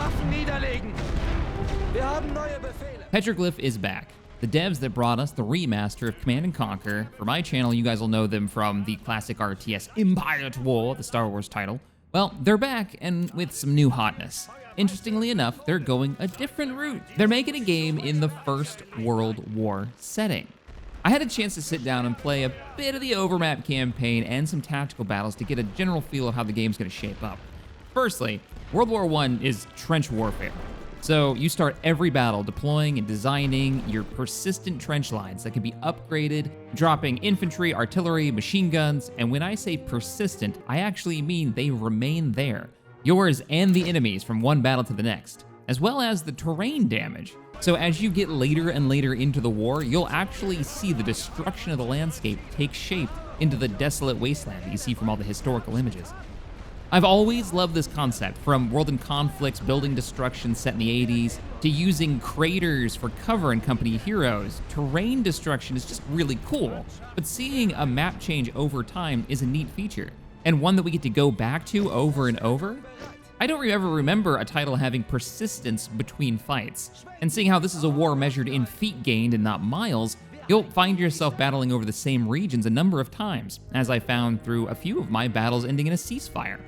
Waffen niederlegen. Wir haben neue Befehle. Petroglyph is back. The devs that brought us the remaster of Command & Conquer. For my channel, you guys will know them from the classic RTS Empire at War, the Star Wars title. Well, they're back, and with some new hotness. Interestingly enough, they're going a different route. They're making a game in the First World War setting. I had a chance to sit down and play a bit of the overmap campaign and some tactical battles to get a general feel of how the game's gonna shape up. Firstly, World War I is trench warfare. So you start every battle deploying and designing your persistent trench lines that can be upgraded, dropping infantry, artillery, machine guns, and when I say persistent, I actually mean they remain there, yours and the enemy's from one battle to the next, as well as the terrain damage. So as you get later and later into the war, you'll actually see the destruction of the landscape take shape into the desolate wasteland that you see from all the historical images. I've always loved this concept, from World in Conflict's building destruction set in the 80s, to using craters for cover in Company Heroes. Terrain destruction is just really cool, but seeing a map change over time is a neat feature, and one that we get to go back to over and over. I don't ever remember a title having persistence between fights, and seeing how this is a war measured in feet gained and not miles, you'll find yourself battling over the same regions a number of times, as I found through a few of my battles ending in a ceasefire.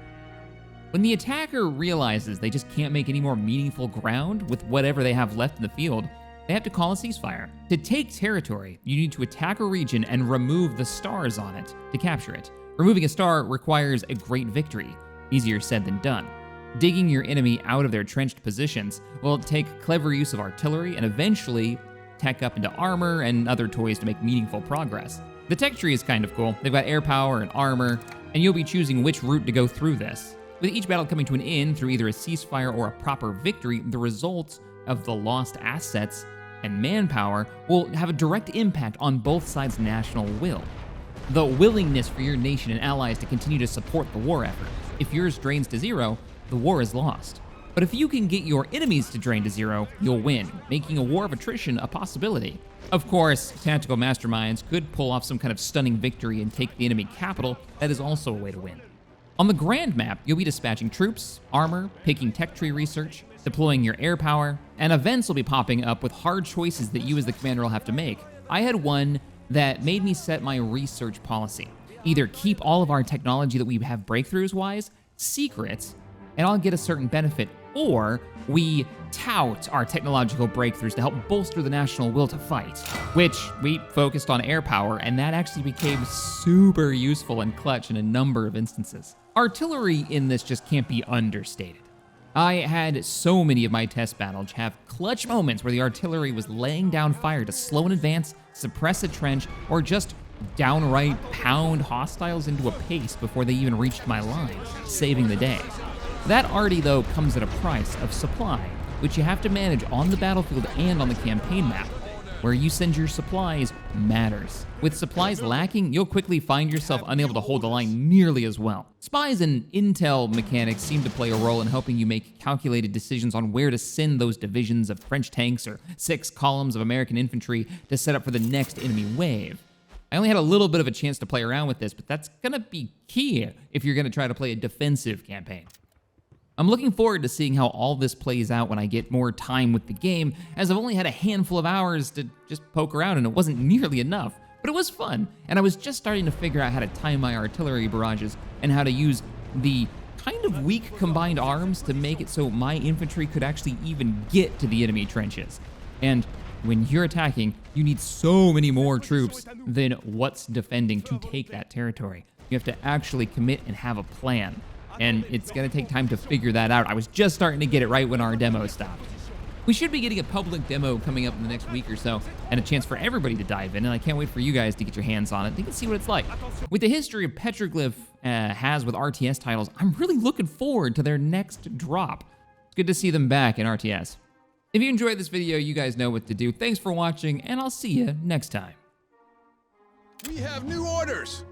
When the attacker realizes they just can't make any more meaningful ground with whatever they have left in the field, they have to call a ceasefire. To take territory, you need to attack a region and remove the stars on it to capture it. Removing a star requires a great victory, easier said than done. Digging your enemy out of their trenched positions will take clever use of artillery and eventually tech up into armor and other toys to make meaningful progress. The tech tree is kind of cool. They've got air power and armor, and you'll be choosing which route to go through this. With each battle coming to an end through either a ceasefire or a proper victory, the results of the lost assets and manpower will have a direct impact on both sides' national will. The willingness for your nation and allies to continue to support the war effort. If yours drains to zero, the war is lost. But if you can get your enemies to drain to zero, you'll win, making a war of attrition a possibility. Of course, tactical masterminds could pull off some kind of stunning victory and take the enemy capital. That is also a way to win. On the grand map, you'll be dispatching troops, armor, picking tech tree research, deploying your air power, and events will be popping up with hard choices that you as the commander will have to make. I had one that made me set my research policy. Either keep all of our technology that we have breakthroughs-wise secret, and I'll get a certain benefit, or we tout our technological breakthroughs to help bolster the national will to fight, which we focused on air power, and that actually became super useful and clutch in a number of instances. Artillery in this just can't be understated. I had so many of my test battles have clutch moments where the artillery was laying down fire to slow an advance, suppress a trench, or just downright pound hostiles into a pace before they even reached my line, saving the day. That already, though, comes at a price of supply, which you have to manage on the battlefield and on the campaign map. Where you send your supplies matters. With supplies lacking, you'll quickly find yourself unable to hold the line nearly as well. Spies and intel mechanics seem to play a role in helping you make calculated decisions on where to send those divisions of French tanks or 6 columns of American infantry to set up for the next enemy wave. I only had a little bit of a chance to play around with this, but that's gonna be key if you're gonna try to play a defensive campaign. I'm looking forward to seeing how all this plays out when I get more time with the game, as I've only had a handful of hours to just poke around and it wasn't nearly enough, but it was fun, and I was just starting to figure out how to time my artillery barrages and how to use the kind of weak combined arms to make it so my infantry could actually even get to the enemy trenches. And when you're attacking, you need so many more troops than what's defending to take that territory. You have to actually commit and have a plan. And it's gonna take time to figure that out. I was just starting to get it right when our demo stopped. We should be getting a public demo coming up in the next week or so, and a chance for everybody to dive in, and I can't wait for you guys to get your hands on it. You can see what it's like. With the history of Petroglyph has with RTS titles, I'm really looking forward to their next drop. It's good to see them back in RTS. If you enjoyed this video, you guys know what to do. Thanks for watching, and I'll see you next time. We have new orders!